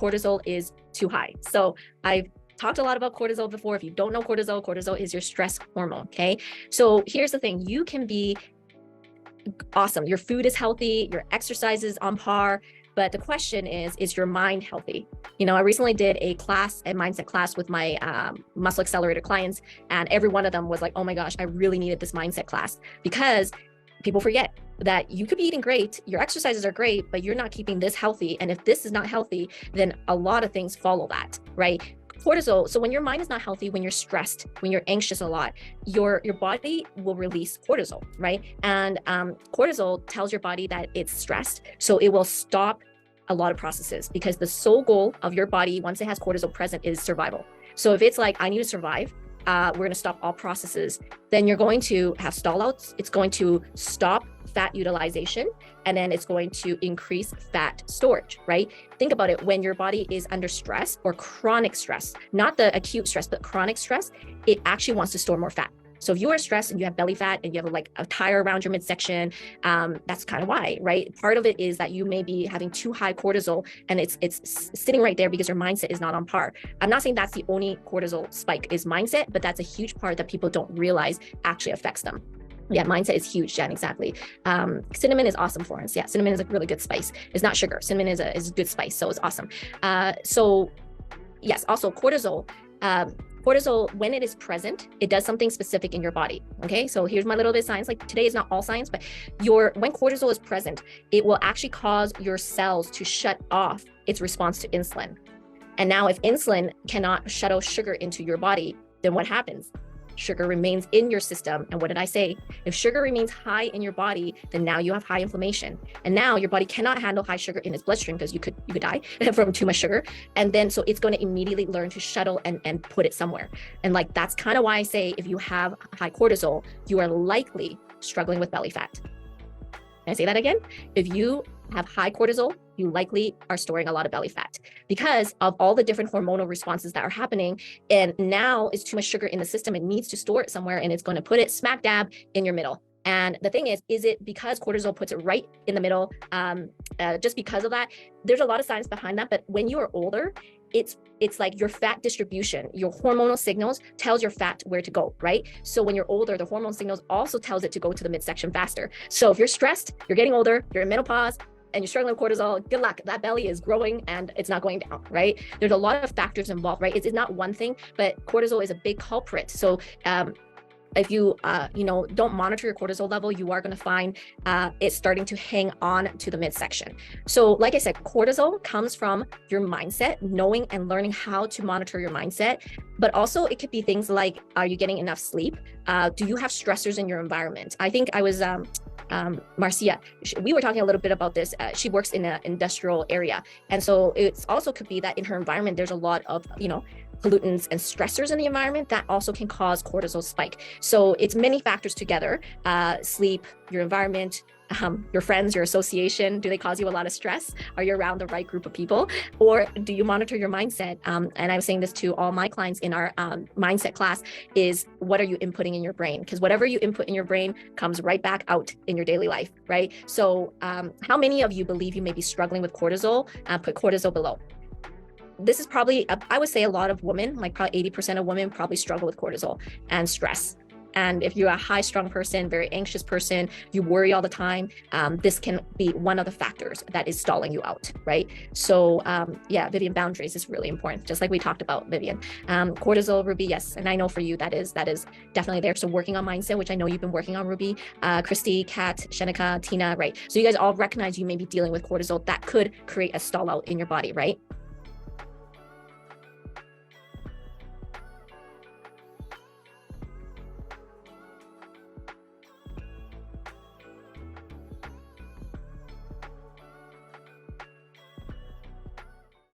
cortisol is too high. So I've talked a lot about cortisol before. If you don't know cortisol, cortisol is your stress hormone, okay? So here's the thing, you can be awesome. Your food is healthy, your exercise is on par, but the question is your mind healthy? You know, I recently did a mindset class with my muscle accelerator clients, and every one of them was like, oh my gosh, I really needed this mindset class, because people forget that you could be eating great, your exercises are great, but you're not keeping this healthy. And if this is not healthy, then a lot of things follow that, right? Cortisol, so when your mind is not healthy, when you're stressed, when you're anxious a lot, your body will release cortisol, right? And cortisol tells your body that it's stressed, so it will stop a lot of processes, because the sole goal of your body, once it has cortisol present, is survival. So if it's like, I need to survive, we're going to stop all processes, then you're going to have stall outs. It's going to stop fat utilization, and then it's going to increase fat storage, right? Think about it. When your body is under stress or chronic stress, not the acute stress, but chronic stress, it actually wants to store more fat. So if you are stressed and you have belly fat and you have like a tire around your midsection, that's kind of why, right? Part of it is that you may be having too high cortisol, and it's sitting right there because your mindset is not on par. I'm not saying that's the only cortisol spike is mindset, but that's a huge part that people don't realize actually affects them. Yeah, mindset is huge, Jen, exactly. Cinnamon is awesome for us. Yeah, cinnamon is a really good spice. It's not sugar. Cinnamon is a good spice, so it's awesome. So yes, also cortisol. Cortisol, when it is present, it does something specific in your body. Okay, so here's my little bit of science. Like today is not all science, but when cortisol is present, it will actually cause your cells to shut off its response to insulin. And now if insulin cannot shuttle sugar into your body, then what happens? Sugar remains in your system. And what did I say? If sugar remains high in your body, then now you have high inflammation. And now your body cannot handle high sugar in its bloodstream, because you could die from too much sugar. And then, so it's going to immediately learn to shuttle and put it somewhere. And like, that's kind of why I say, if you have high cortisol, you are likely struggling with belly fat. Can I say that again? If you have high cortisol, you likely are storing a lot of belly fat because of all the different hormonal responses that are happening. And now it's too much sugar in the system. It needs to store it somewhere, and it's going to put it smack dab in your middle. And the thing is it because cortisol puts it right in the middle? Just because of that, there's a lot of science behind that. But when you are older, it's like your fat distribution, your hormonal signals tells your fat where to go, right? So when you're older, the hormone signals also tells it to go to the midsection faster. So if you're stressed, you're getting older, you're in menopause, and you're struggling with cortisol, good luck. That belly is growing and it's not going down, right? There's a lot of factors involved, right? It's not one thing, but cortisol is a big culprit. So if you don't monitor your cortisol level, you are going to find it starting to hang on to the midsection. So like I said, cortisol comes from your mindset, knowing and learning how to monitor your mindset. But also it could be things like, are you getting enough sleep? Do you have stressors in your environment? I think I was Marcia, we were talking a little bit about this. She works in an industrial area. And so it also could be that in her environment, there's a lot of, pollutants and stressors in the environment that also can cause cortisol spike. So it's many factors together, sleep, your environment, your friends, your association. Do they cause you a lot of stress? Are you around the right group of people? Or do you monitor your mindset? And I'm saying this to all my clients in our mindset class is, what are you inputting in your brain? Because whatever you input in your brain comes right back out in your daily life, right? So how many of you believe you may be struggling with cortisol? Put cortisol below. This is probably, I would say a lot of women, like probably 80% of women probably struggle with cortisol and stress. And if you're a high strung person, very anxious person, you worry all the time, this can be one of the factors that is stalling you out, right? So yeah, Vivian, boundaries is really important, just like we talked about, Vivian. Cortisol, Ruby, yes. And I know for you, that is definitely there. So working on mindset, which I know you've been working on, Ruby, Christy, Kat, Shenika, Tina, right? So you guys all recognize you may be dealing with cortisol that could create a stall out in your body, right?